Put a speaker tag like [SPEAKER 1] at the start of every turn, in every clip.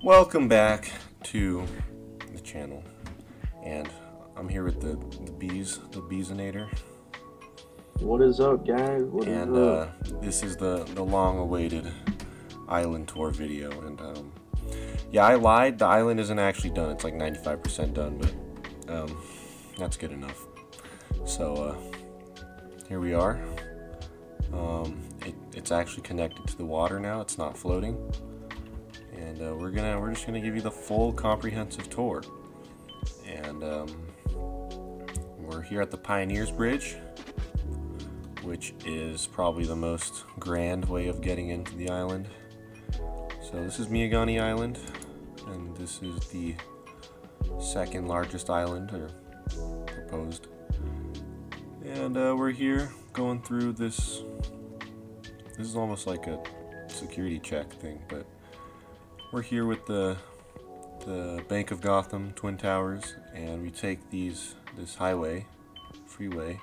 [SPEAKER 1] Welcome back to the channel, and I'm here with the Beesinator,
[SPEAKER 2] What is up, guys? What is
[SPEAKER 1] and
[SPEAKER 2] up?
[SPEAKER 1] this is the long-awaited island tour video. And yeah, I lied. The island isn't actually done. It's like 95% done, but that's good enough. So here we are. It's actually connected to the water now. It's not floating. And we're just gonna give you the full comprehensive tour. And we're here at the Pioneers Bridge, which is probably the most grand way of getting into the island. So this is Miagani Island, and this is the second largest island, or proposed. And we're here going through this. This is almost like a security check thing, but we're here with the Bank of Gotham Twin Towers, and we take this highway, freeway,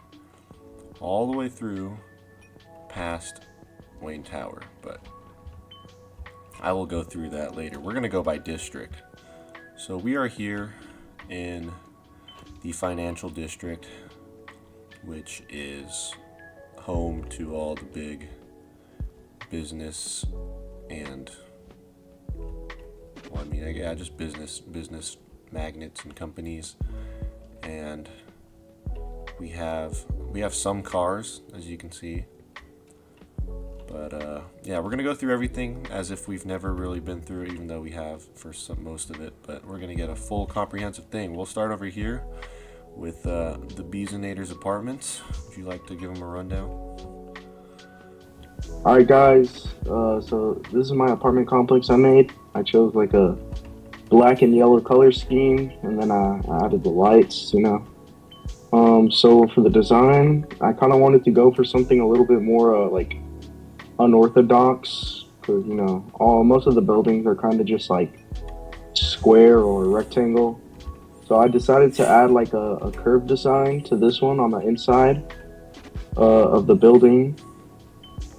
[SPEAKER 1] all the way through past Wayne Tower, but I will go through that later. We're gonna go by district. So we are here in the financial district, which is home to all the big business and, well, I mean, yeah, just business magnates and companies. And we have some cars, as you can see, but yeah, we're gonna go through everything as if we've never really been through it, even though we have for most of it. But we're gonna get a full comprehensive thing. We'll start over here with the Beesinator's apartments. Would you like to give them a rundown?
[SPEAKER 2] Alright, guys. So this is my apartment complex I made. I chose like a black and yellow color scheme, and then I added the lights, you know. So for the design, I kind of wanted to go for something a little bit more like unorthodox, because you know, most of the buildings are kind of just like square or rectangle. So I decided to add like a curved design to this one on the inside of the building.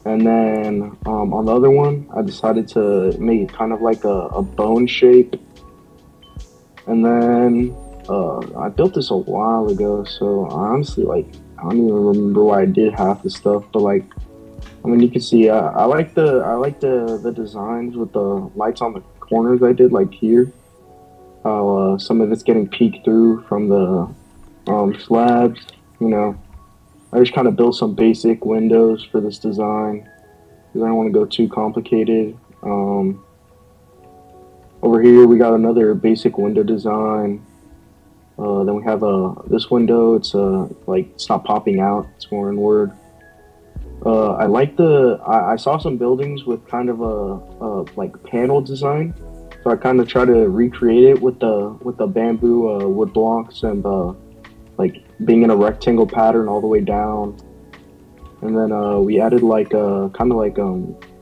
[SPEAKER 2] And then on the other one, I decided to make it kind of like a bone shape. And then I built this a while ago, so honestly, like, I don't even remember why I did half the stuff. But like, I mean, you can see I like the designs with the lights on the corners I did, like here. How some of it's getting peeked through from the slabs, you know. I just kind of built some basic windows for this design because I don't want to go too complicated. Over here we got another basic window design. Then we have this window. It's like it's not popping out. It's more inward. I like I saw some buildings with kind of a like panel design, so I kind of try to recreate it with the bamboo wood blocks and like being in a rectangle pattern all the way down. And then we added like kind of like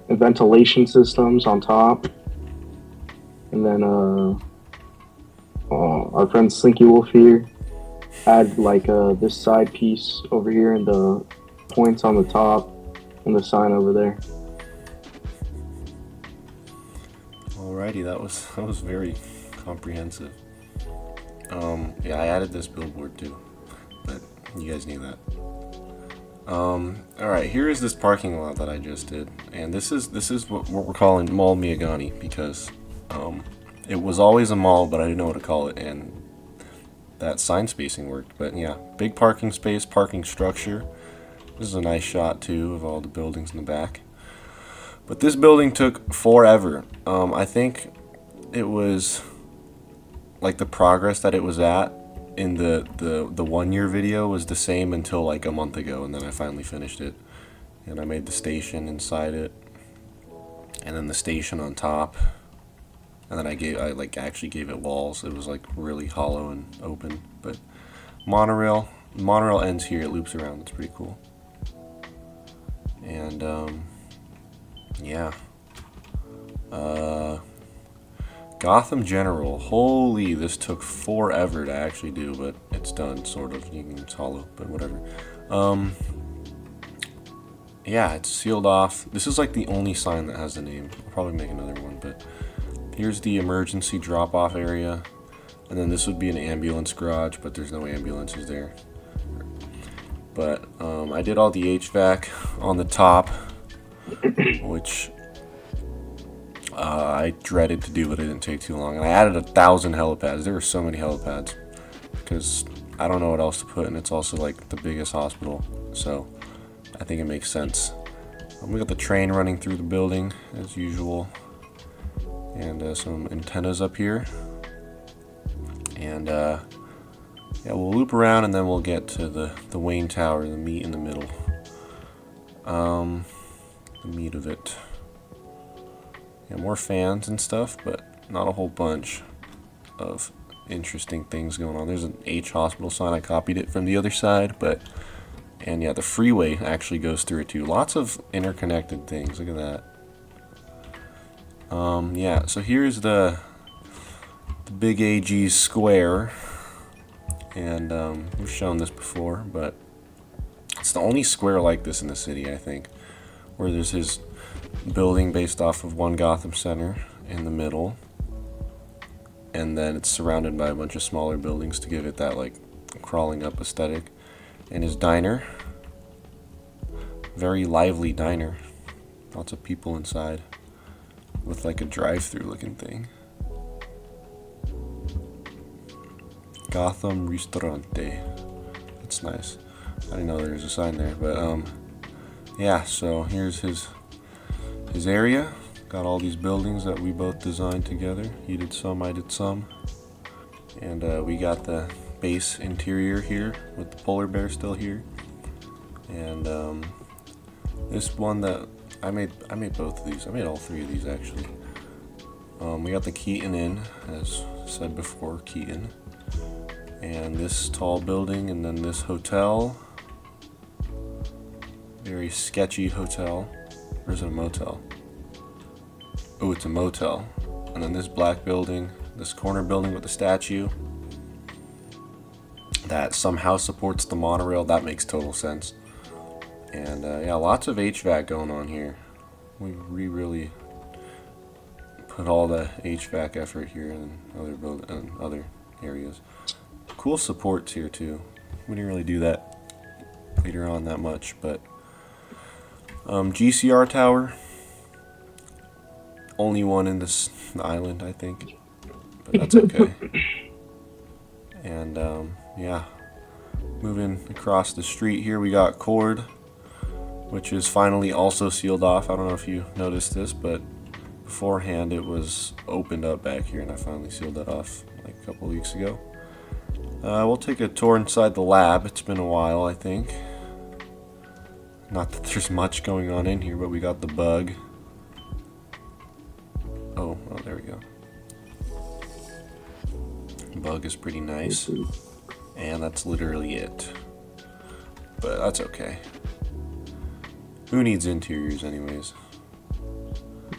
[SPEAKER 2] ventilation systems on top. And then our friend Slinky Wolf here added like this side piece over here and the points on the top and the sign over there.
[SPEAKER 1] Alrighty, that was very comprehensive. Yeah, I added this billboard too, but you guys knew that. Alright, here is this parking lot that I just did, and this is what we're calling Mall Miagani, because it was always a mall, but I didn't know what to call it, and that sign spacing worked. But yeah, big parking space, parking structure. This is a nice shot too of all the buildings in the back. But this building took forever. I think it was like the progress that it was at in the 1 year video was the same until like a month ago, and then I finally finished it. And I made the station inside it, and then the station on top, and then I like actually gave it walls. It was like really hollow and open. But monorail ends here, it loops around. It's pretty cool. And yeah, Gotham General, holy, this took forever to actually do, but it's done, sort of. It's hollow, but whatever. Yeah, it's sealed off. This is like the only sign that has the name. I'll probably make another one, but Here's the emergency drop-off area, and then this would be an ambulance garage, but there's no ambulances there. But I did all the HVAC on the top, which I dreaded to do, but it didn't take too long. And I added 1,000 helipads. There were so many helipads because I don't know what else to put, and it's also like the biggest hospital, so I think it makes sense. We got the train running through the building as usual, and some antennas up here, and yeah, we'll loop around and then we'll get to the Wayne Tower, the meat in the middle, the meat of it. Yeah, more fans and stuff, but not a whole bunch of interesting things going on. There's an H hospital sign. I copied it from the other side, and yeah, the freeway actually goes through it too. Lots of interconnected things. Look at that. Yeah, so here's the big AG square, and we've shown this before, but it's the only square like this in the city, I think, where there's his building based off of one Gotham Center in the middle, and then it's surrounded by a bunch of smaller buildings to give it that like crawling up aesthetic. And his diner, very lively diner, lots of people inside with like a drive-through looking thing. Gotham Ristorante, that's nice. I didn't know there was a sign there, but yeah, so here's his area. Got all these buildings that we both designed together. He did some, I did some. And we got the base interior here with the polar bear still here. And this one that I made both of these. I made all three of these actually. We got the Keaton Inn, as said before, Keaton. And this tall building, and then this hotel. Very sketchy hotel. Or is it a motel? Oh, it's a motel. And then this black building, this corner building with the statue that somehow supports the monorail. That makes total sense. And yeah, lots of HVAC going on here. We really put all the HVAC effort here in other areas. Cool supports here too. We didn't really do that later on that much, but GCR tower. Only one in this island, I think, but that's okay. And yeah, moving across the street here, we got Cord, which is finally also sealed off. I don't know if you noticed this, but beforehand it was opened up back here, and I finally sealed that off like a couple weeks ago. We'll take a tour inside the lab. It's been a while, I think. Not that there's much going on in here, but we got the bug. Oh, there we go. Bug is pretty nice. And that's literally it. But that's okay. Who needs interiors anyways?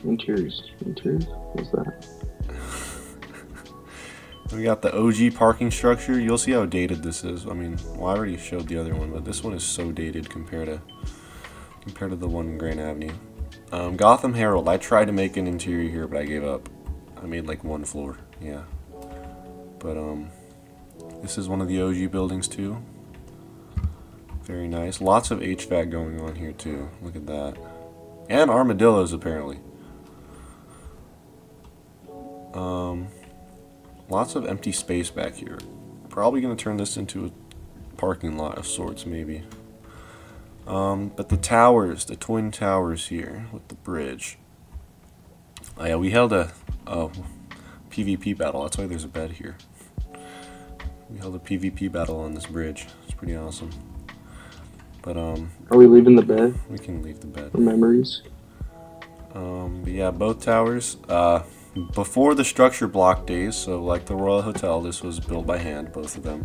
[SPEAKER 2] Interiors? What's that?
[SPEAKER 1] We got the OG parking structure. You'll see how dated this is. I mean, well, I already showed the other one, but this one is so dated compared to the one in Grand Avenue. Gotham Herald. I tried to make an interior here, but I gave up. I made like one floor. Yeah. But this is one of the OG buildings too. Very nice. Lots of HVAC going on here too. Look at that. And armadillos apparently. Lots of empty space back here. Probably gonna turn this into a parking lot of sorts, maybe. But the towers, the twin towers here with the bridge. Oh yeah, we held a PvP battle. That's why there's a bed here. We held a PvP battle on this bridge. It's pretty awesome. But are
[SPEAKER 2] we leaving the bed?
[SPEAKER 1] We can leave the bed
[SPEAKER 2] for memories.
[SPEAKER 1] But yeah, both towers. Before the structure block days, so like the Royal Hotel, this was built by hand, both of them.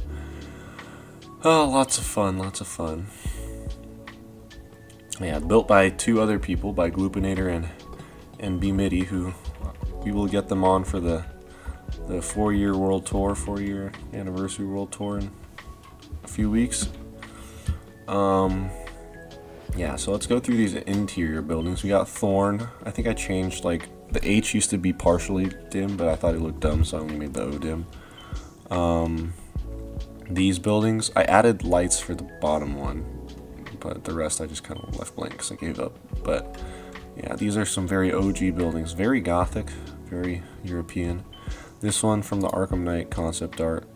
[SPEAKER 1] Oh, lots of fun, lots of fun. Yeah, built by two other people, by Gloopinator and B-Midi, who we will get them on for the 4-year world tour, 4-year anniversary world tour in a few weeks. Yeah, so let's go through these interior buildings. We got Thorn. I think I changed like The H used to be partially dim, but I thought it looked dumb, so I only made the O dim. These buildings, I added lights for the bottom one, but the rest I just kind of left blank because I gave up. But yeah, these are some very OG buildings, very gothic, very European. This one from the Arkham Knight concept art,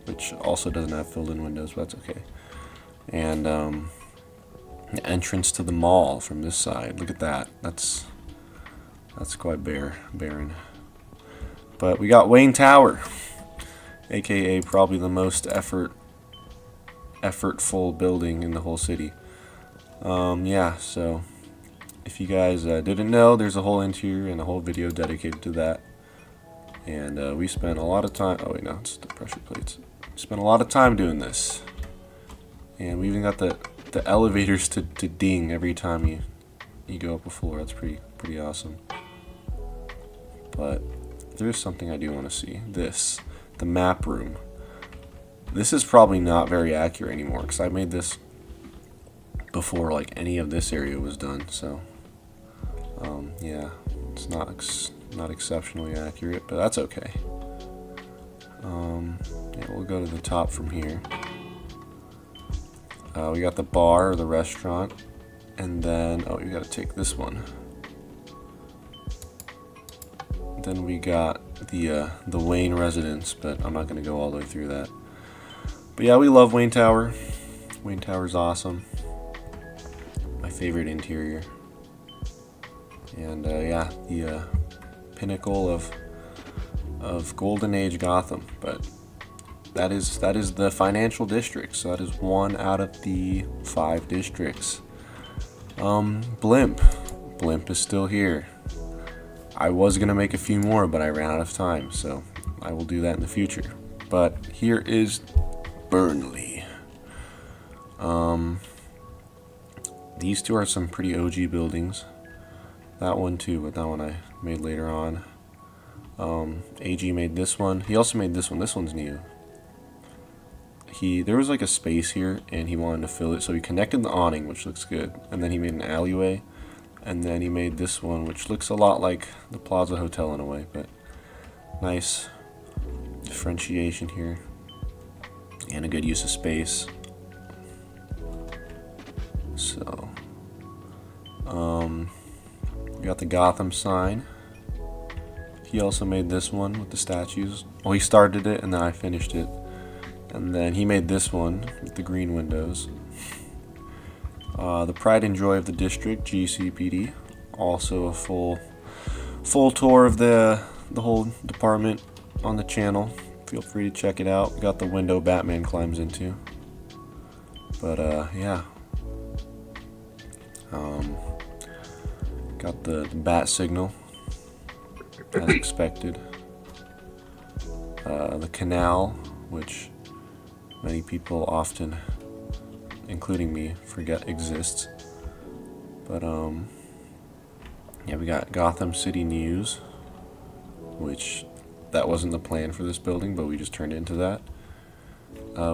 [SPEAKER 1] which also doesn't have filled-in windows, but that's okay. And the entrance to the mall from this side. Look at that. That's quite barren. But we got Wayne Tower, aka probably the most effortful building in the whole city. Yeah, so if you guys didn't know, there's a whole interior and a whole video dedicated to that. And we spent a lot of time. Oh wait, no, it's the pressure plates. We spent a lot of time doing this, and we even got the elevators to ding every time you go up a floor. That's pretty awesome. But there's something I do want to see. This, the map room. This is probably not very accurate anymore because I made this before like any of this area was done. So yeah, it's not exceptionally accurate, but that's okay. Yeah, we'll go to the top from here. We got the bar or the restaurant, and then oh, you got to take this one. Then we got the Wayne residence, but I'm not going to go all the way through that. But yeah, we love Wayne Tower. Wayne Tower's awesome. My favorite interior. And yeah, the pinnacle of Golden Age Gotham. But that is the financial district. So that is 1 out of the 5 districts. Blimp is still here. I was gonna make a few more, but I ran out of time, so I will do that in the future. But here is Burnley. These two are some pretty OG buildings. That one too, but that one I made later on. AG made this one. He also made this one. This one's new. There was like a space here, and he wanted to fill it, so he connected the awning, which looks good, and then he made an alleyway. And then he made this one, which looks a lot like the Plaza Hotel in a way, but nice differentiation here. And a good use of space. So, we got the Gotham sign. He also made this one with the statues. Well, he started it, and then I finished it. And then he made this one with the green windows. The Pride and Joy of the District, GCPD, also a full tour of the whole department on the channel. Feel free to check it out. We got the window Batman climbs into. But yeah, got the bat signal as expected. The canal, which many people often, including me, forget exists. But yeah, we got Gotham City News, which that wasn't the plan for this building, but we just turned it into that.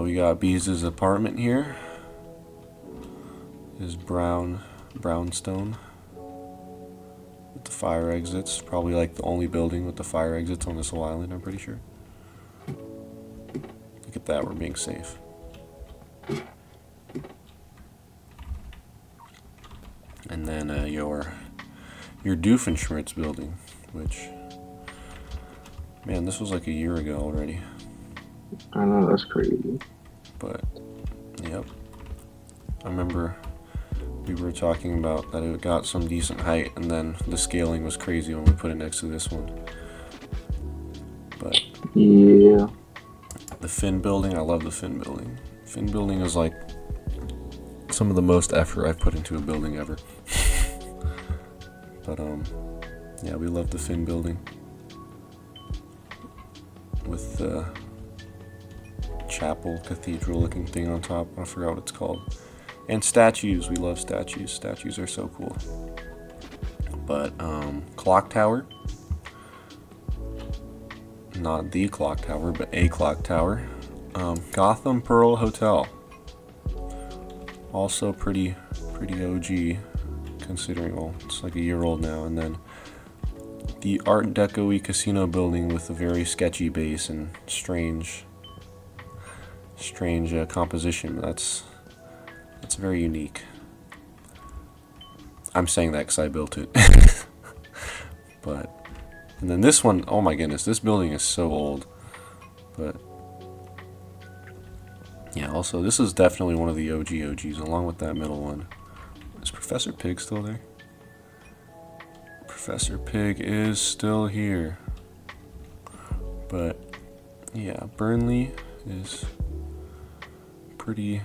[SPEAKER 1] We got Bees' apartment here. Is brownstone with the fire exits. Probably like the only building with the fire exits on this whole island, I'm pretty sure. Look at that, we're being safe. And then your Doofenshmirtz building, which, man, this was like a year ago already.
[SPEAKER 2] I know, that's crazy.
[SPEAKER 1] But yep, I remember we were talking about that it got some decent height, and then the scaling was crazy when we put it next to this one. But
[SPEAKER 2] yeah,
[SPEAKER 1] the Finn building, I love the Finn building. Finn building is like some of the most effort I've put into a building ever. But yeah, we love the Finn building with the chapel cathedral looking thing on top. I forgot what it's called. And statues, we love statues. Statues are so cool. But clock tower, not the clock tower, but a clock tower. Gotham Pearl Hotel, also pretty OG, considering, well, it's like a year old now. And then the Art Deco-y casino building with a very sketchy base and strange composition. That's very unique. I'm saying that because I built it. But, and then this one, oh my goodness, this building is so old. But, yeah, also, this is definitely one of the OGs, along with that middle one. Is Professor Pig still there? Professor Pig is still here. But, yeah, Burnley is pretty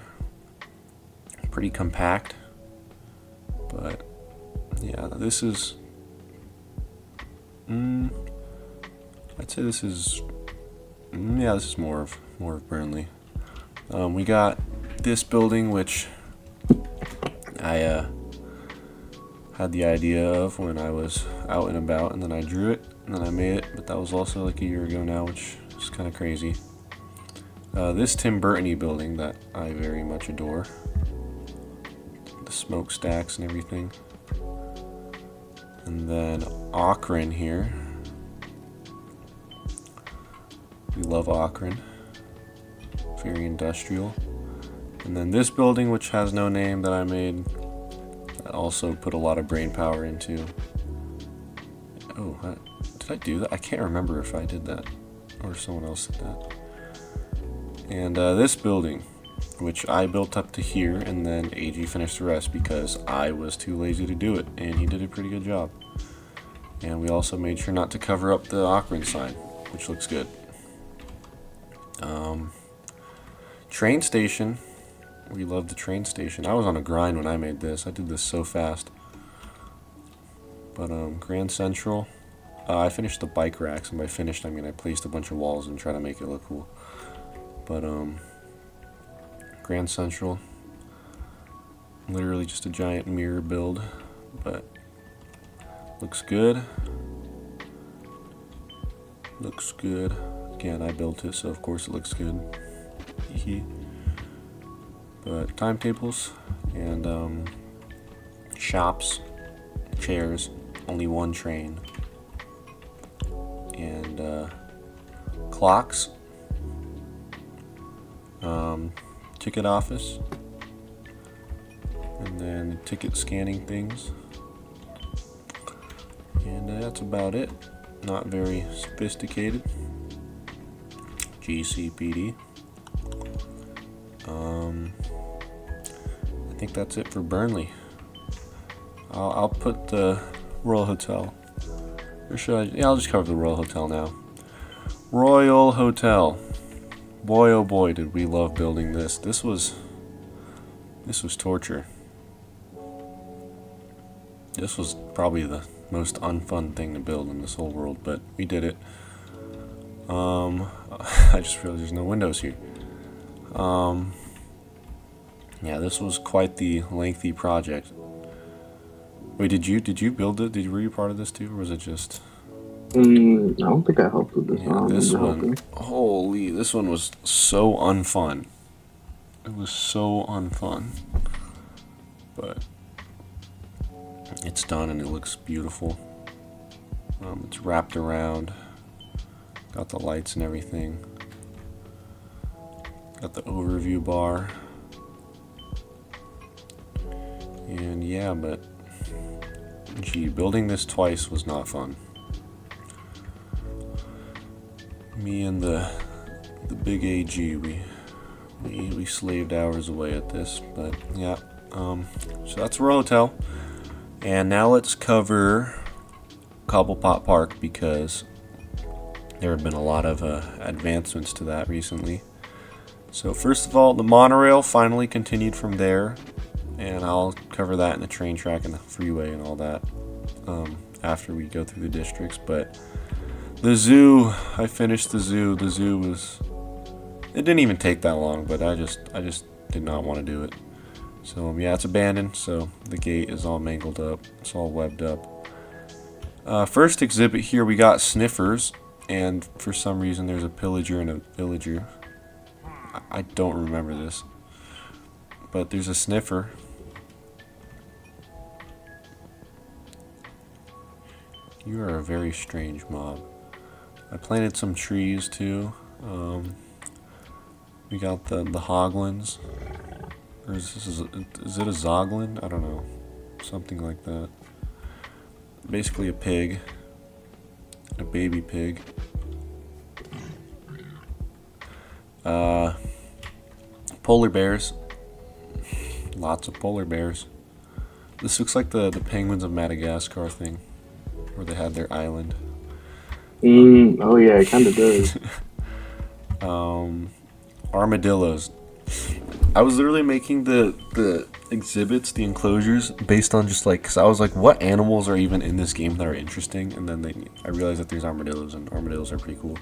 [SPEAKER 1] compact. But, yeah, this is... I'd say this is... yeah, this is more of Burnley. We got this building, which I had the idea of when I was out and about, and then I drew it, and then I made it, but that was also like a year ago now, which is kind of crazy. This Tim Burton-y building that I very much adore. The smokestacks and everything. And then Akron here. We love Akron. Very industrial. And then this building, which has no name, that I made, I also put a lot of brain power into. Oh, did I do that? I can't remember if I did that or someone else did that. And this building, which I built up to here, and then AG finished the rest because I was too lazy to do it, and he did a pretty good job. And we also made sure not to cover up the Akron sign, which looks good. Train station. We love the train station. I was on a grind when I made this. I did this so fast. But Grand Central. I finished the bike racks, and by finished I mean I placed a bunch of walls and tried to make it look cool. But Grand Central, literally just a giant mirror build, but looks good. Looks good. Again, I built it, so of course it looks good. But timetables and shops, chairs, only one train, and clocks. Ticket office, and then ticket scanning things, and that's about it. Not very sophisticated. GCPD. I think that's it for Burnley. I'll put the Royal Hotel. Or should I? Yeah, I'll just cover the Royal Hotel now. Royal Hotel. Boy, oh boy, did we love building this. This was torture. This was probably the most unfun thing to build in this whole world, but we did it. I just realized there's no windows here. Yeah, this was quite the lengthy project. Wait, did you build it? Were you part of this too, or was it just?
[SPEAKER 2] I don't think I helped with this
[SPEAKER 1] Yeah,
[SPEAKER 2] one.
[SPEAKER 1] this one, holy, this one was so unfun. It was so unfun. But it's done and it looks beautiful. It's wrapped around. Got the lights and everything. Got the overview bar. And yeah, but gee, building this twice was not fun. Me and the big AG, we slaved hours away at this, but yeah. So that's Royal Hotel, and now let's cover Cobblepot Park because there have been a lot of advancements to that recently. So first of all, the monorail finally continued from there, and I'll cover that in the train track and the freeway and all that after we go through the districts. But the zoo, I finished the zoo. The zoo was, it didn't even take that long, but I just did not want to do it. So yeah, it's abandoned, so the gate is all mangled up. It's all webbed up. First exhibit here, we got sniffers, and for some reason there's a pillager and a villager. I don't remember this, but there's a sniffer. You are a very strange mob. I planted some trees too. We got the hoglins. Or is it a zoglin? I don't know. Something like that. Basically a pig. A baby pig. Polar bears. Lots of polar bears. This looks like the penguins of Madagascar thing. Where they had their island.
[SPEAKER 2] Oh yeah, it kind of does.
[SPEAKER 1] Armadillos. I was literally making the exhibits, the enclosures, based on just like, because I was like, what animals are even in this game that are interesting? And then I realized that there's armadillos, and armadillos are pretty cool.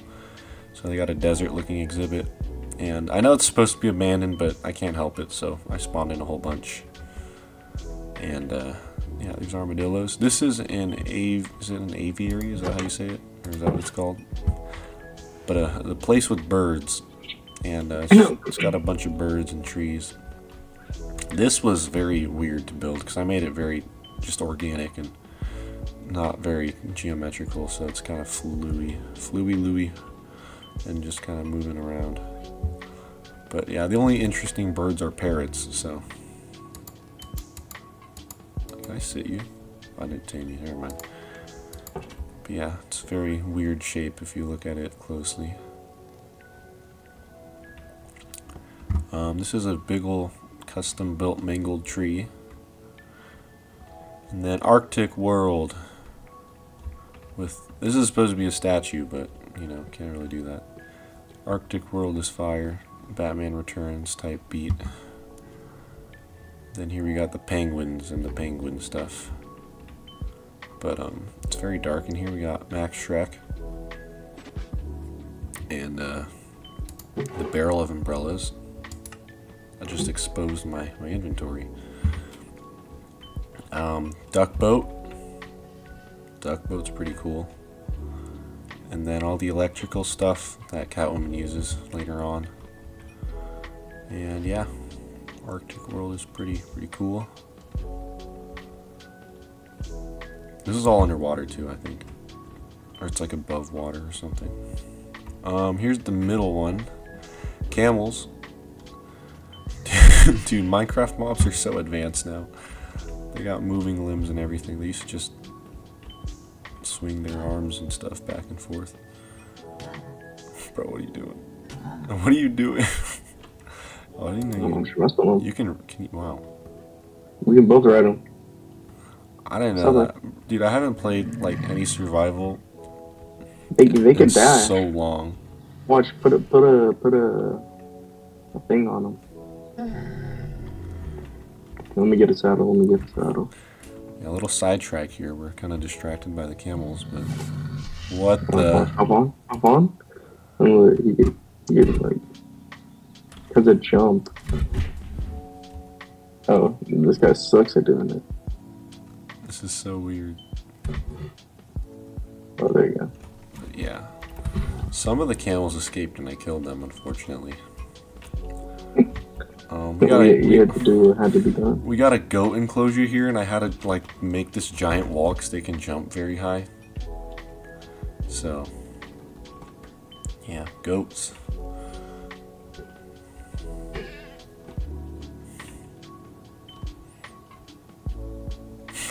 [SPEAKER 1] So they got a desert-looking exhibit, and I know it's supposed to be abandoned, but I can't help it, so I spawned in a whole bunch. And yeah, there's armadillos. This is is it an aviary? Is that how you say it, or is that what it's called? But the place with birds. And it's got a bunch of birds and trees. This was very weird to build because I made it very just organic and not very geometrical, so it's kind of fluey, and just kind of moving around. But yeah, the only interesting birds are parrots, so. Can I sit you? I didn't tame you, never mind. But yeah, it's a very weird shape if you look at it closely. This is a big ol' custom built mangled tree. And then Arctic World. This is supposed to be a statue, but you know, can't really do that. Arctic World is fire. Batman Returns type beat. Then here we got the penguins and the penguin stuff. But it's very dark in here. We got Max Shrek. And the barrel of umbrellas. I just exposed my inventory. Duck boat. Duck boat's pretty cool. And then all the electrical stuff that Catwoman uses later on. And yeah, Arctic World is pretty cool. This is all underwater too, I think. Or it's like above water or something. Here's the middle one. Camels. Dude, Minecraft mobs are so advanced now. They got moving limbs and everything. They used to just swing their arms and stuff back and forth. Bro, what are you doing? What are you doing? Oh, I didn't know you can you, wow.
[SPEAKER 2] We can both ride them.
[SPEAKER 1] I didn't know that. Dude, I haven't played like any survival.
[SPEAKER 2] They could die.
[SPEAKER 1] So long.
[SPEAKER 2] Watch, put a thing on them. Let me get a saddle.
[SPEAKER 1] Yeah, a little sidetrack here. We're kind of distracted by the camels, but what the?
[SPEAKER 2] Hop on. You get like, cause it jump. Oh, this guy sucks at doing it.
[SPEAKER 1] This is so weird.
[SPEAKER 2] Oh, there you go.
[SPEAKER 1] But yeah, some of the camels escaped and I killed them, unfortunately. We had to be done. We got a goat enclosure here, and I had to like make this giant wall because they can jump very high. So, yeah, goats.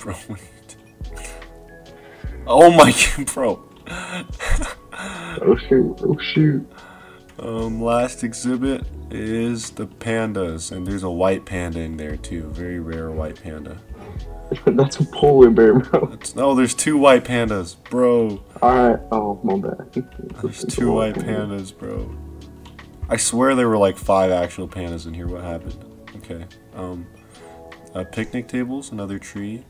[SPEAKER 1] Bro, oh my god, bro.
[SPEAKER 2] Oh shoot.
[SPEAKER 1] Last exhibit is the pandas, and there's a white panda in there too. Very rare white panda.
[SPEAKER 2] That's a polar bear, bro.
[SPEAKER 1] No, there's two white pandas, bro.
[SPEAKER 2] Alright, oh, my bad.
[SPEAKER 1] There's two white pandas, bro. I swear there were like 5 actual pandas in here. What happened? Okay. Picnic tables, another tree.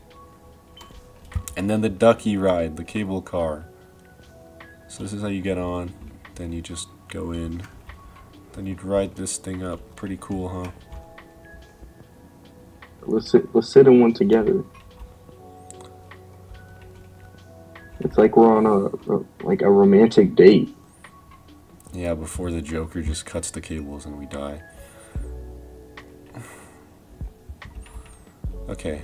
[SPEAKER 1] And then the ducky ride, the cable car. So this is how you get on. Then you just go in. Then you'd ride this thing up. Pretty cool, huh?
[SPEAKER 2] Let's sit in one together. It's like we're on a romantic date.
[SPEAKER 1] Yeah, before the Joker just cuts the cables and we die. Okay,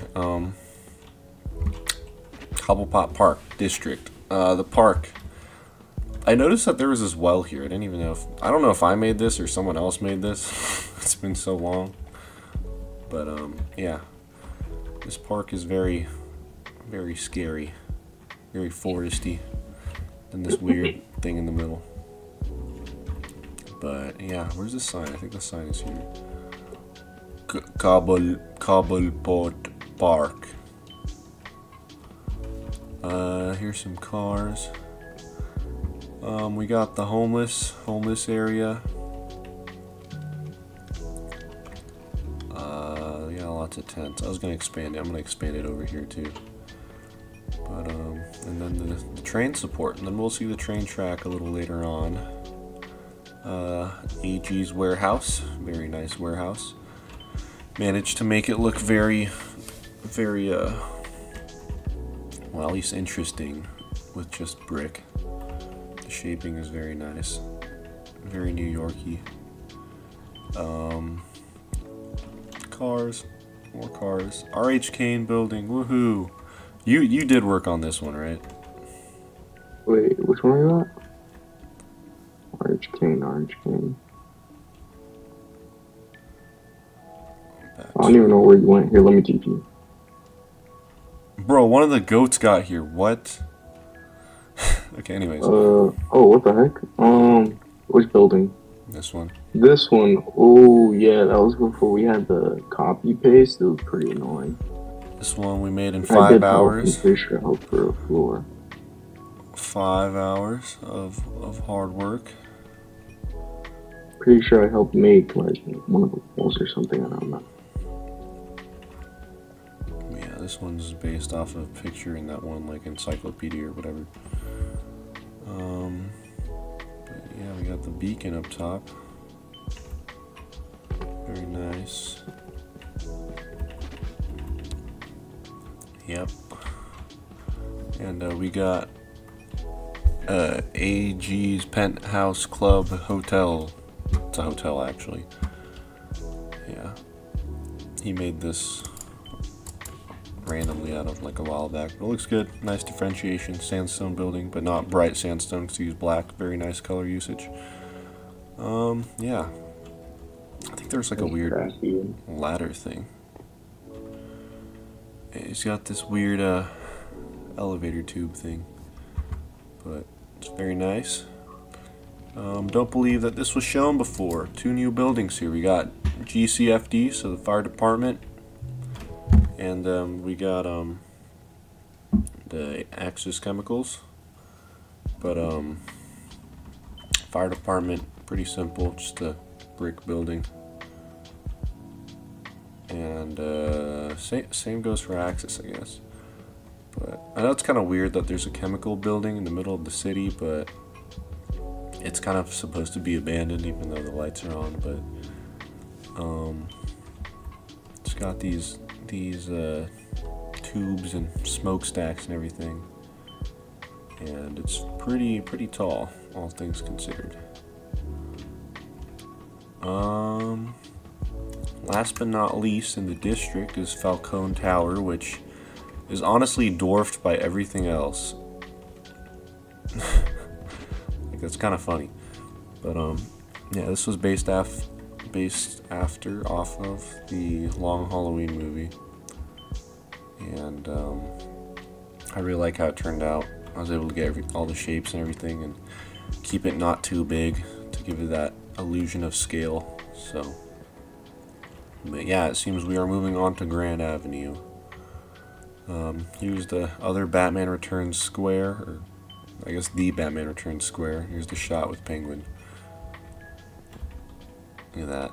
[SPEAKER 1] Cobblepot Park District. The park. I noticed that there was this well here. I didn't even know if... I don't know if I made this or someone else made this. It's been so long. But, yeah. This park is very, very scary. Very foresty. And this weird thing in the middle. But, yeah. Where's the sign? I think the sign is here. Cobblepot Park. Here's some cars. We got the homeless area. We got lots of tents. I was gonna expand it. I'm gonna expand it over here too. But and then the train support, and then we'll see the train track a little later on. AG's warehouse, very nice warehouse. Managed to make it look very, very well, at least interesting with just brick. The shaping is very nice, very New Yorky. Cars, more cars. RH Kane building, woohoo! You did work on this one, right?
[SPEAKER 2] Wait, which one are you at? RH Kane. I don't even know where you went. Here, let me TP.
[SPEAKER 1] Bro, one of the goats got here. What? Okay, anyways.
[SPEAKER 2] Oh, what the heck? Which building?
[SPEAKER 1] This one.
[SPEAKER 2] This one. Oh, yeah, that was before we had the copy paste. It was pretty annoying.
[SPEAKER 1] This one we made in 5 hours.
[SPEAKER 2] I'm pretty sure I helped for a floor.
[SPEAKER 1] 5 hours of hard work.
[SPEAKER 2] Pretty sure I helped make like one of the walls or something. I don't know.
[SPEAKER 1] Yeah, this one's based off of a picture in that one like encyclopedia or whatever. But yeah, we got the beacon up top. Very nice. Yep. And we got AG's Penthouse Club Hotel. It's a hotel, actually. Yeah. He made this randomly out of like a while back. But it looks good. Nice differentiation. Sandstone building, but not bright sandstone because he used black. Very nice color usage. Yeah. I think there's like a weird ladder thing. He's got this weird elevator tube thing. But it's very nice. Don't believe that this was shown before. 2 new buildings here. We got GCFD, so the fire department, and we got the Axis Chemicals. But fire department, pretty simple, just a brick building. And same goes for Axis, I guess. But I know it's kind of weird that there's a chemical building in the middle of the city, but it's kind of supposed to be abandoned even though the lights are on. But it's got these tubes and smokestacks and everything, and it's pretty tall, all things considered. Last but not least in the district is Falcone Tower, which is honestly dwarfed by everything else. Like, that's kind of funny. But yeah, this was based off of the Long Halloween movie. And I really like how it turned out. I was able to get all the shapes and everything and keep it not too big to give it that illusion of scale. So, but yeah, it seems we are moving on to Grand Avenue. Here's the other Batman Returns square, or I guess the Batman Returns square. Here's the shot with Penguin. Look at that.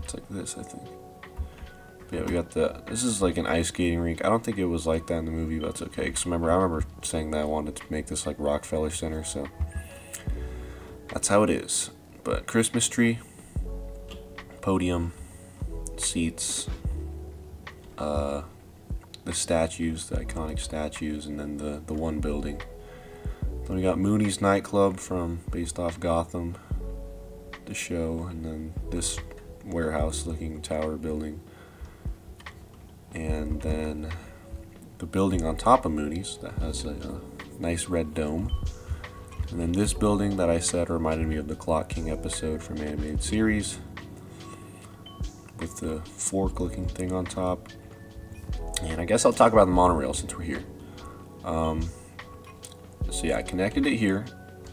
[SPEAKER 1] It's like this, I think. But yeah, we got this is like an ice skating rink. I don't think it was like that in the movie, but that's okay. Because I remember saying that I wanted to make this like Rockefeller Center, so that's how it is. But Christmas tree, podium, seats, the statues, the iconic statues, and then the one building. Then we got Mooney's nightclub based off Gotham, the show, and then this warehouse looking tower building. And then the building on top of Mooney's that has a nice red dome. And then this building that I said reminded me of the Clock King episode from animated series, with the fork looking thing on top. And I guess I'll talk about the monorail since we're here. So yeah, I connected it here.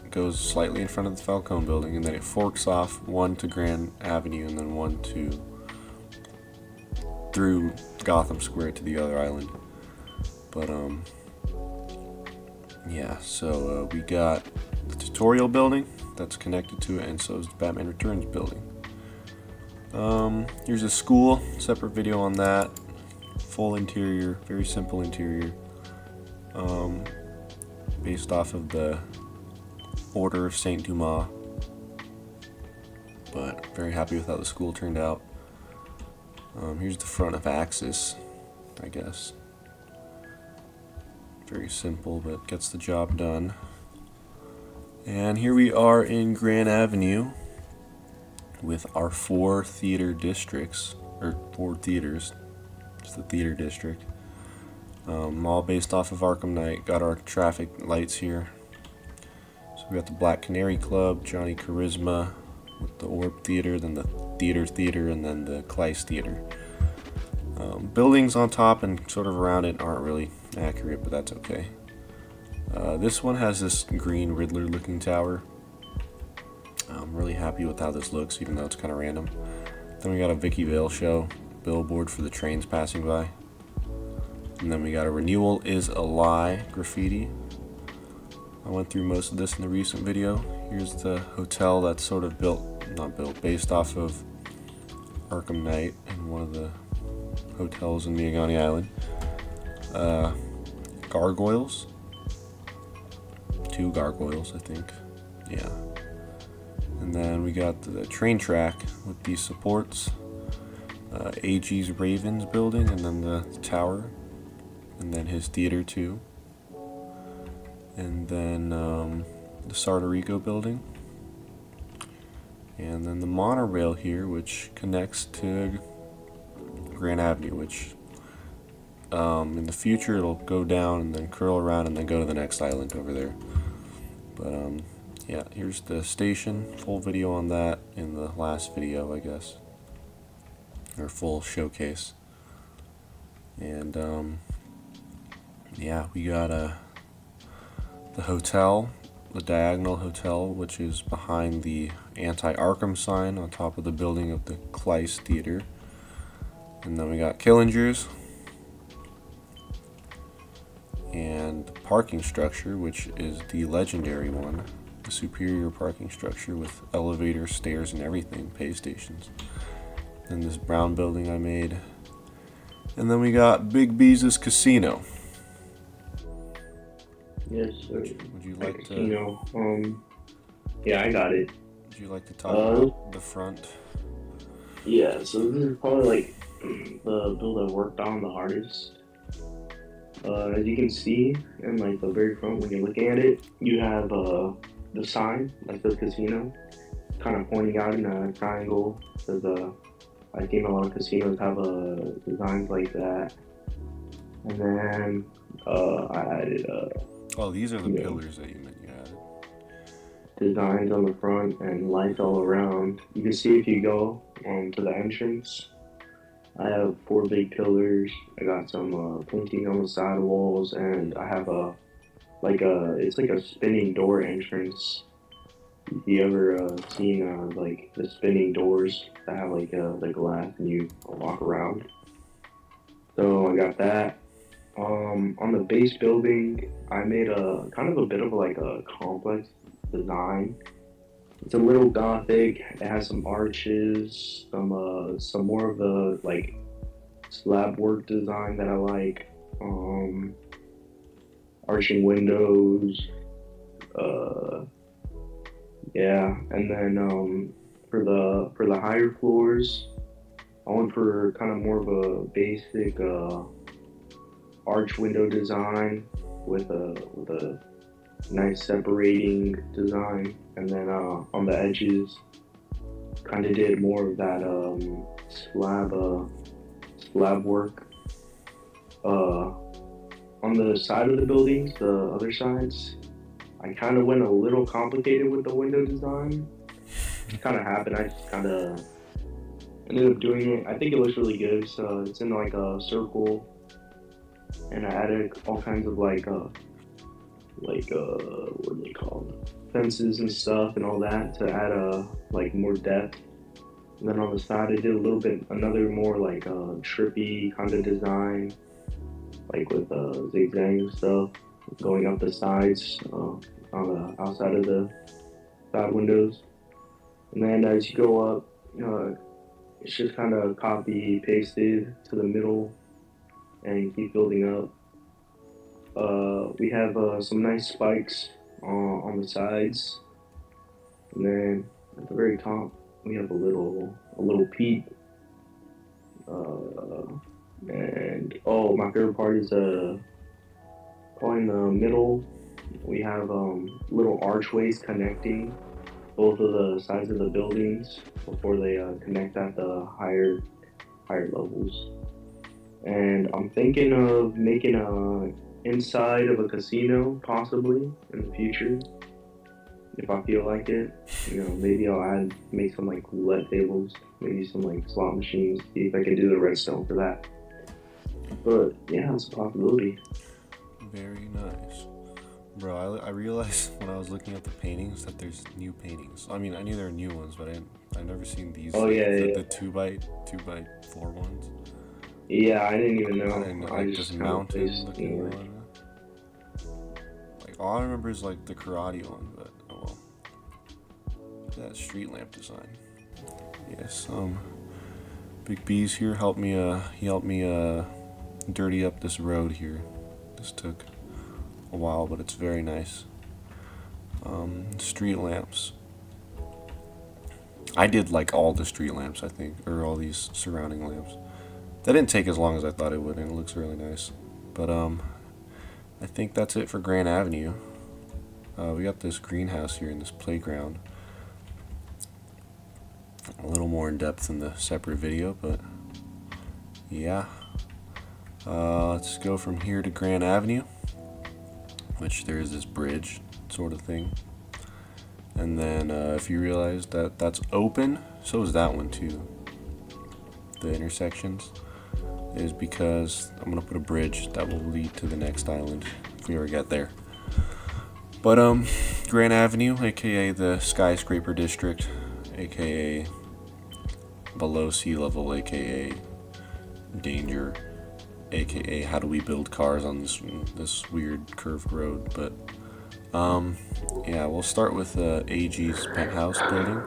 [SPEAKER 1] It goes slightly in front of the Falcone building, and then it forks off, one to Grand Avenue and then one to through Gotham Square to the other island. But yeah, so we got the tutorial building that's connected to it, and so is the Batman Returns building. Here's a school, separate video on that. Full interior, very simple interior. Based off of the Order of Saint Dumas. But very happy with how the school turned out. Here's the front of Axis, I guess. Very simple, but gets the job done. And here we are in Grand Avenue with our 4 theater districts, or 4 theaters. It's the theater district. All based off of Arkham Knight. Got our traffic lights here. So we got the Black Canary Club, Johnny Charisma with the Orb Theater, then the Theater, and then the Kleist Theater. Buildings on top and sort of around it aren't really accurate, but that's okay. This one has this green Riddler looking tower. I'm really happy with how this looks, even though it's kind of random. Then we got a Vicky Vale show, billboard for the trains passing by. And then we got a Renewal is a Lie graffiti. I went through most of this in the recent video. Here's the hotel that's sort of based off of Arkham Knight and one of the hotels in Miagani Island. Gargoyles. 2 gargoyles, I think. Yeah. And then we got the train track with these supports. AG's Ravens building, and then the tower. And then his theater too. And then the Sartorico building. And then the monorail here, which connects to Grand Avenue, which in the future it'll go down and then curl around and then go to the next island over there. But yeah, here's the station. Full video on that in the last video, I guess, or full showcase. And yeah, we got the hotel, the Diagonal Hotel, which is behind the anti-Arkham sign on top of the building of the Kleist Theater. And then we got Killinger's and the parking structure, which is the legendary one, the superior parking structure with elevators, stairs, and everything, pay stations. And this brown building I made. And then we got Big B's Casino.
[SPEAKER 2] Yes, sir.
[SPEAKER 1] Would you like
[SPEAKER 2] Casino. Yeah, I got it.
[SPEAKER 1] Would you like to talk about the front?
[SPEAKER 2] Yeah, so this is probably like the build I worked on the hardest. As you can see in like the very front, when you're looking at it, you have the sign that says casino, kind of pointing out in a triangle. Because I think a lot of casinos have designs like that. And then I added
[SPEAKER 1] oh, these are the pillars that you meant you added.
[SPEAKER 2] Designs on the front and lights all around. You can see if you go to the entrance, I have 4 big pillars. I got some painting on the side walls, and I have it's like a spinning door entrance. If you ever seen like the spinning doors that have like the glass and you walk around? So I got that. On the base building, I made a kind of a bit of like a complex design. It's a little gothic. It has some arches, some more of the like slab work design that I like. Arching windows. Yeah, and then for the higher floors, I went for kind of more of a basic arch window design with a nice separating design, and then on the edges, kind of did more of that slab work. on the side of the buildings, the other sides, I kind of went a little complicated with the window design. It kind of happened. I just kind of ended up doing it. I think it looks really good. So it's in like a circle, and I added all kinds of what are they called? Fences and stuff and all that to add like more depth. And then on the side, I did a little bit another more like trippy kind of design, like with zigzags and stuff going up the sides on the outside of the side windows. And then as you go up, it's just kind of copy pasted to the middle and keep building up. We have some nice spikes on the sides, and then at the very top we have a little peak. And oh, my favorite part is probably in the middle. We have little archways connecting both of the sides of the buildings before they connect at the higher levels. And I'm thinking of making a inside of a casino possibly in the future if I feel like it. Maybe I'll make some like roulette tables, maybe some like slot machines, see if I can do the redstone for that. But yeah, it's a possibility.
[SPEAKER 1] Very nice. Bro, I realized when I was looking at the paintings that there's new paintings. I mean, I knew there were new ones, but I've never seen these.
[SPEAKER 2] Oh yeah,
[SPEAKER 1] the 2x4 ones.
[SPEAKER 2] Yeah, I didn't even know.
[SPEAKER 1] And like this mountain looking one. Like all I remember is like the karate one, but oh well. That street lamp design. Yes, Big B's here helped me he helped me dirty up this road here. This took a while, but it's very nice. Street lamps. I did like all the street lamps, I think, or all these surrounding lamps. That didn't take as long as I thought it would, and it looks really nice. But I think that's it for Grand Avenue. We got this greenhouse here in this playground. A little more in depth in the separate video, but yeah. Let's go from here to Grand Avenue, which there is this bridge sort of thing. And then if you realize that that's open, so is that one too. The intersections is because I'm gonna put a bridge that will lead to the next island if we ever get there. But Grand Avenue, aka the Skyscraper district, aka below sea level, aka danger, aka how do we build cars on this weird curved road. But yeah, we'll start with AG's penthouse building.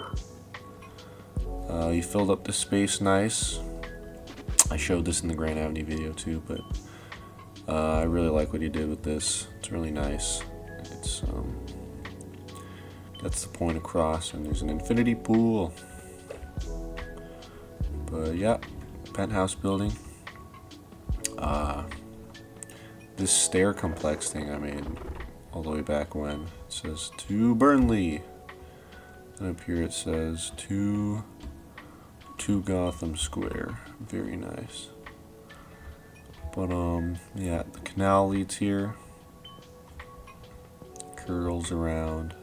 [SPEAKER 1] He filled up the space nice. I showed this in the Grand Avenue video too, but I really like what he did with this. It's really nice. It's gets the point across, and there's an infinity pool. But yeah, penthouse building. This stair complex thing I made all the way back when. It says to Burnley, and up here it says to Gotham Square. Very nice. But yeah, the canal leads here, curls around,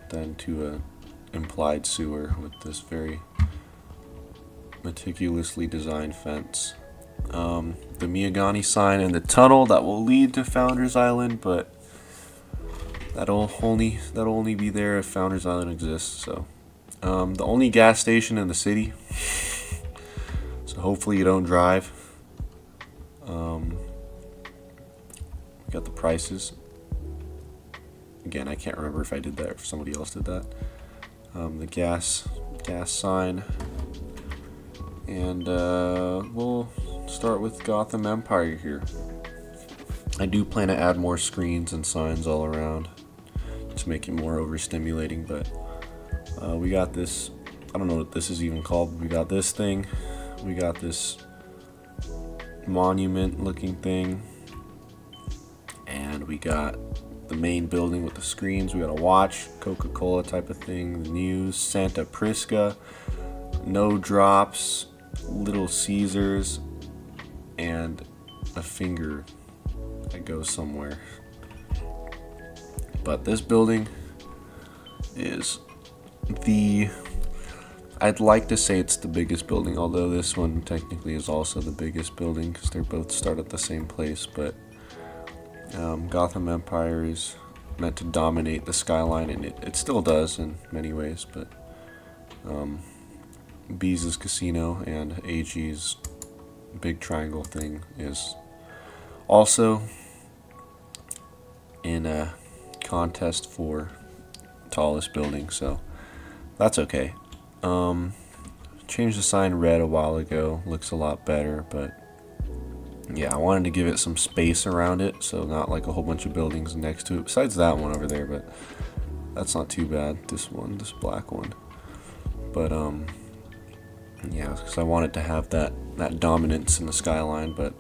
[SPEAKER 1] then to a implied sewer with this very meticulously designed fence. The Miagani sign and the tunnel that will lead to Founders Island, but that'll only be there if Founders Island exists. So the only gas station in the city, so hopefully you don't drive. We got the prices. Again, I can't remember if I did that or if somebody else did that. The gas sign, and we'll start with Gotham Empire here. I do plan to add more screens and signs all around to make it more overstimulating, but we got this, I don't know what this is even called, but we got this thing, we got this monument looking thing, and we got the main building with the screens. We got a watch, Coca-Cola type of thing, the news, Santa Prisca, no drops, Little Caesars, and a finger that goes somewhere. But this building is I'd like to say it's the biggest building, although this one technically is also the biggest building because they both start at the same place. But Gotham Empire is meant to dominate the skyline, and it still does in many ways. But B's casino and AG's big triangle thing is also in a contest for tallest building, so that's okay. Changed the sign red a while ago, looks a lot better, but yeah, I wanted to give it some space around it, so not like a whole bunch of buildings next to it, besides that one over there, but that's not too bad, this black one. But yeah, because I wanted to have that dominance in the skyline. But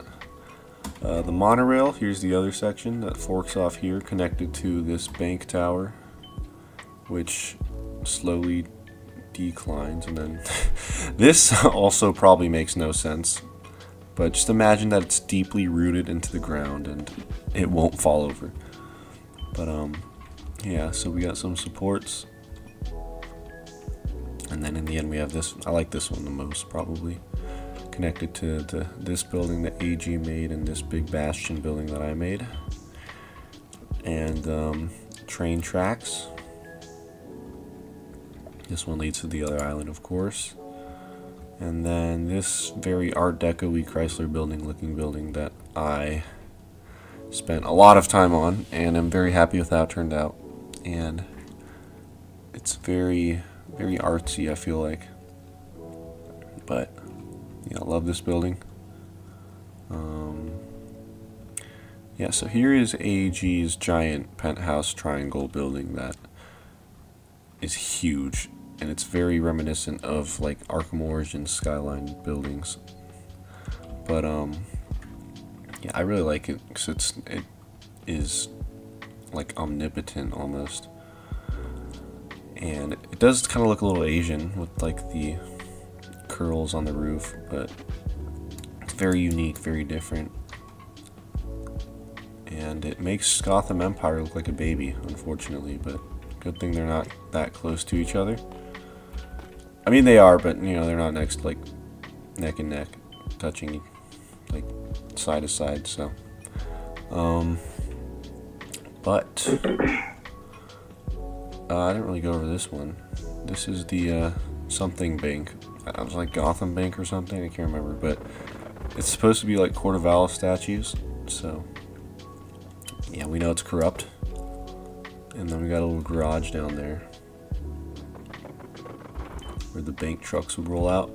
[SPEAKER 1] the monorail, here's the other section that forks off here, connected to this bank tower, which slowly declines, and then this also probably makes no sense, but just imagine that it's deeply rooted into the ground and it won't fall over. But yeah, so we got some supports, and then in the end we have this. I like this one the most, probably, connected to this building that AG made and this big bastion building that I made, and train tracks. This one leads to the other island, of course. And then this very Art Deco-y Chrysler building looking building that I spent a lot of time on, and I'm very happy with how it turned out. And it's very, very artsy, I feel like. But yeah, I love this building. Yeah, so here is AG's giant penthouse triangle building that is huge, and it's very reminiscent of like Arkham Origins skyline buildings. But yeah, I really like it because it is like omnipotent almost, and it does kind of look a little Asian with like the curls on the roof, but it's very unique, very different, and it makes Gotham Empire look like a baby, unfortunately. But good thing they're not that close to each other. I mean, they are, but you know, they're not next, like neck and neck, touching like side to side. So but I didn't really go over this one. This is the something bank. I was like Gotham Bank or something, I can't remember, but it's supposed to be like Court of Owls statues, so yeah, we know it's corrupt. And then we got a little garage down there where the bank trucks would roll out.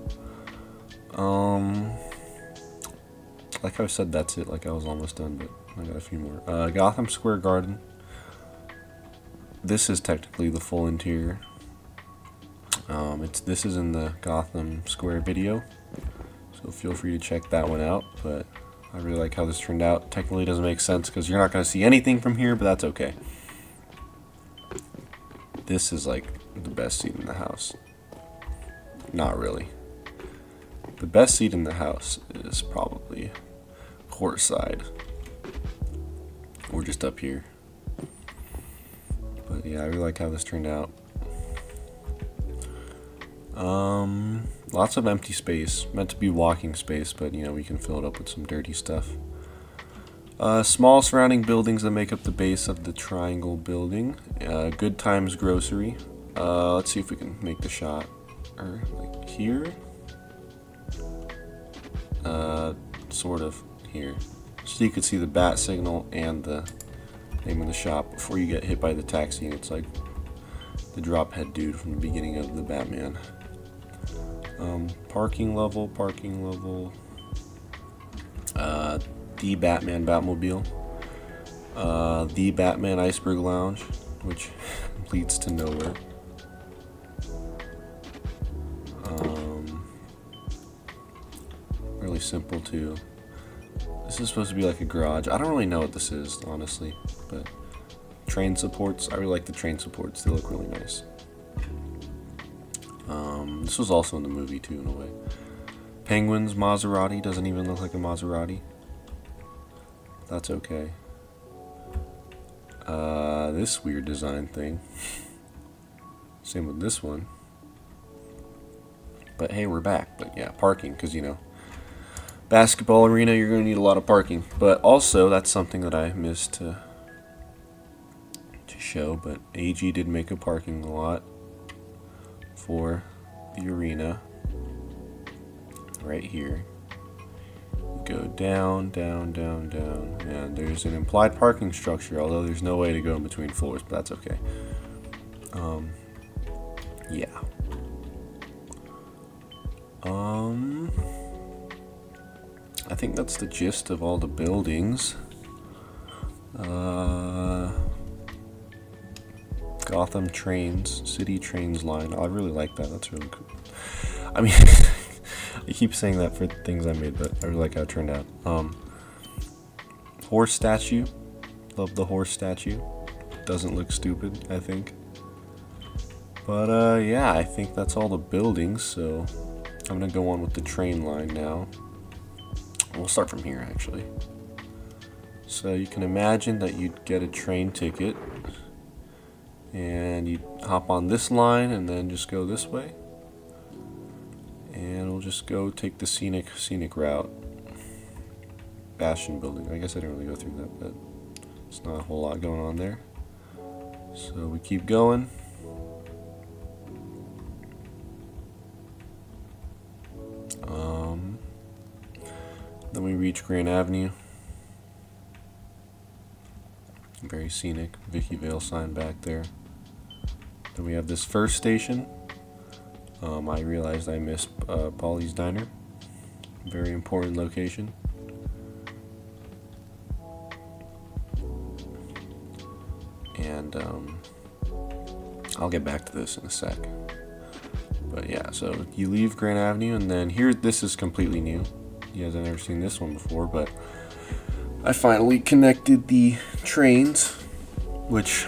[SPEAKER 1] Like I said, that's it. Like I was almost done, but I got a few more. Gotham Square Garden. This is technically the full interior. This is in the Gotham Square video, so feel free to check that one out. But I really like how this turned out. Technically it doesn't make sense because you're not going to see anything from here, but that's okay. This is like the best seat in the house. Not really. The best seat in the house is probably courtside, or just up here. But yeah, I really like how this turned out. Lots of empty space, meant to be walking space, but you know, we can fill it up with some dirty stuff. Small surrounding buildings that make up the base of the triangle building. Good Times Grocery. Let's see if we can make the shot. Or like here? Sort of here. So you could see the bat signal and the name of the shop before you get hit by the taxi. It's like the drop head dude from the beginning of the Batman. Parking level. The Batman Batmobile. The Batman Iceberg Lounge, which leads to nowhere. Really simple too. This is supposed to be like a garage. I don't really know what this is, honestly, but train supports. I really like the train supports. They look really nice. This was also in the movie too, in a way. Penguins Maserati doesn't even look like a Maserati. That's okay. this weird design thing. Same with this one. But hey, we're back. But yeah, parking, because you know, basketball arena, you're going to need a lot of parking. But also, that's something that I missed to show. But AG did make a parking lot for the arena right here. Go down, down, down, down, and there's an implied parking structure, although there's no way to go in between floors, but that's okay. Yeah. I think that's the gist of all the buildings. Gotham trains, city trains line. I really like that. That's really cool. I mean, I keep saying that for things I made, but I really like how it turned out. Horse statue. Love the horse statue. Doesn't look stupid, I think. But yeah, I think that's all the buildings, so I'm gonna go on with the train line now. We'll start from here, actually. So you can imagine that you'd get a train ticket, and you'd hop on this line and then just go this way. And we'll just go take the scenic route. Bastion building. I guess I didn't really go through that, but it's not a whole lot going on there. So we keep going. Then we reach Grand Avenue. Very scenic. Vicky Vale sign back there. Then we have this first station. I realized I missed Polly's Diner. Very important location. And I'll get back to this in a sec. But yeah, so you leave Grand Avenue, and then here, this is completely new. You guys have never seen this one before, but I finally connected the trains, which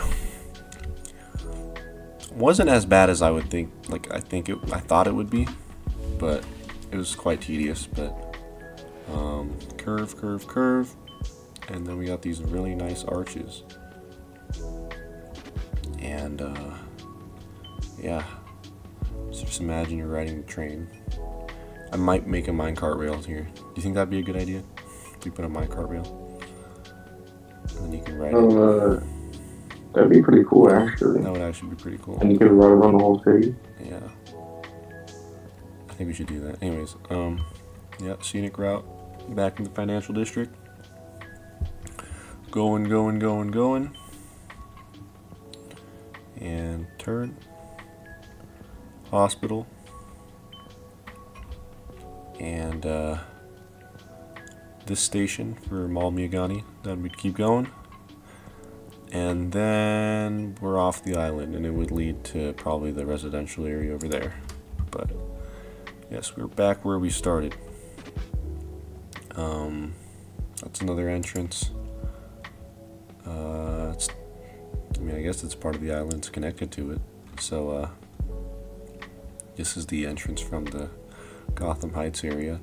[SPEAKER 1] wasn't as bad as I would think. Like I thought it would be, but it was quite tedious. But curve, curve, curve, and then we got these really nice arches, and yeah. So just imagine you're riding the train. I might make a minecart rail here. Do you think that'd be a good idea? If we put a minecart rail, and then you can ride it.
[SPEAKER 2] That'd be pretty cool, actually.
[SPEAKER 1] That would actually be pretty cool.
[SPEAKER 2] And you could ride around the whole city.
[SPEAKER 1] Yeah. I think we should do that. Anyways, yeah, scenic route back in the financial district. Going, going, going, going. And turn. Hospital. And this station for Mall Miagani. Then we'd keep going. And then we're off the island, and it would lead to probably the residential area over there. But yes, we're back where we started. That's another entrance. I guess it's part of the island. It's connected to it. So this is the entrance from the Gotham Heights area.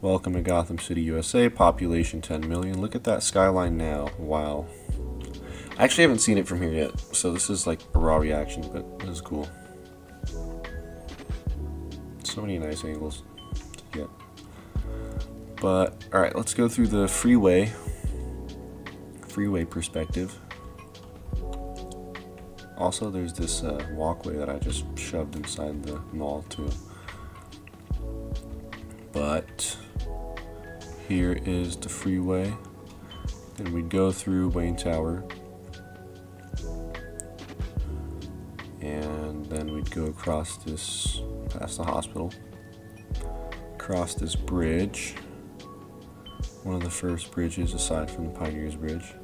[SPEAKER 1] Welcome to Gotham City, USA. Population 10 million. Look at that skyline now. Wow. I actually haven't seen it from here yet, so this is like a raw reaction, but this is cool. So many nice angles to get. But, alright, let's go through the freeway perspective. Also, there's this walkway that I just shoved inside the mall too. But here is the freeway, and we'd go through Wayne Tower, and then we'd go across this, past the hospital, across this bridge, one of the first bridges aside from the Pioneers Bridge,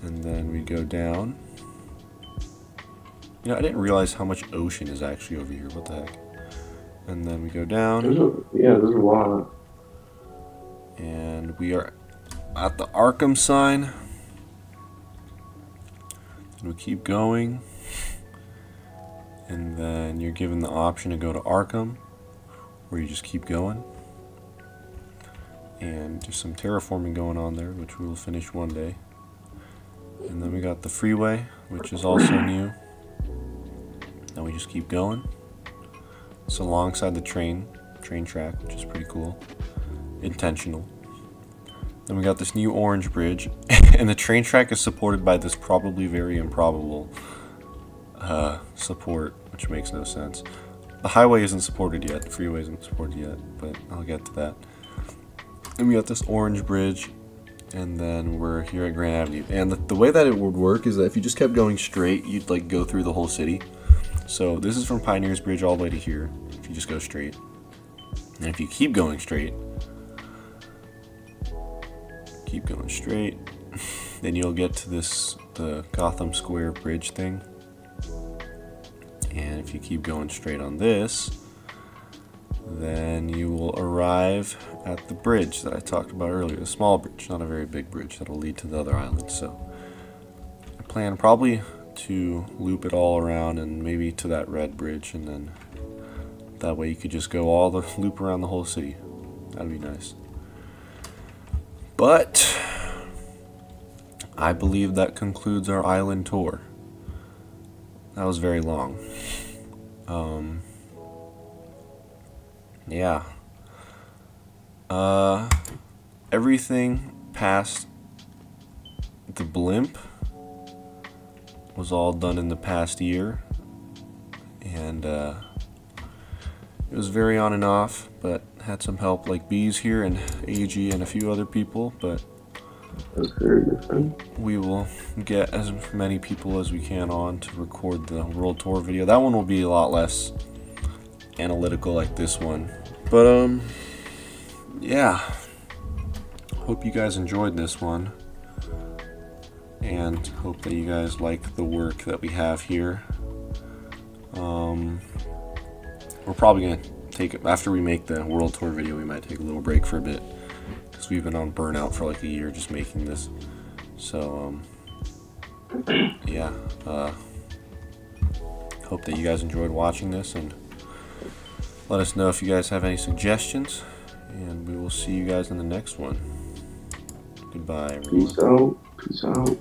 [SPEAKER 1] and then we go down. You know, I didn't realize how much ocean is actually over here. What the heck? And then we go down.
[SPEAKER 2] There's a lot.
[SPEAKER 1] And we are at the Arkham sign. And we keep going. And then you're given the option to go to Arkham, or you just keep going. And there's some terraforming going on there, which we will finish one day. And then we got the Freeway, which is also new. Now we just keep going. It's alongside the train track, which is pretty cool. Intentional. Then we got this new orange bridge, and the train track is supported by this probably very improbable support, which makes no sense. The highway isn't supported yet, the freeway isn't supported yet, but I'll get to that. Then we got this orange bridge, and then we're here at Grand Avenue. And the way that it would work is that if you just kept going straight, you'd like go through the whole city. So this is from Pioneers Bridge all the way to here, if you just go straight. And if you keep going straight, then you'll get to the Gotham Square Bridge thing. And if you keep going straight on this, then you will arrive at the bridge that I talked about earlier. The small bridge, not a very big bridge, that'll lead to the other island. So I plan probably to loop it all around and maybe to that red bridge, and then that way you could just go all the loop around the whole city. That'd be nice. But I believe that concludes our island tour. That was very long. Yeah. Everything past the blimp was all done in the past year, and it was very on and off, but had some help like Bees here and AG and a few other people, but
[SPEAKER 2] That's very good, friend.
[SPEAKER 1] we will get as many people as we can on to record the world tour video. That one will be a lot less analytical like this one, but yeah, hope you guys enjoyed this one, and hope that you guys like the work that we have here. We're probably gonna take it after we make the world tour video. We might take a little break for a bit because we've been on burnout for like a year just making this. So yeah, hope that you guys enjoyed watching this, and let us know if you guys have any suggestions, and we will see you guys in the next one. Goodbye, everyone.
[SPEAKER 2] Peace out. Peace out.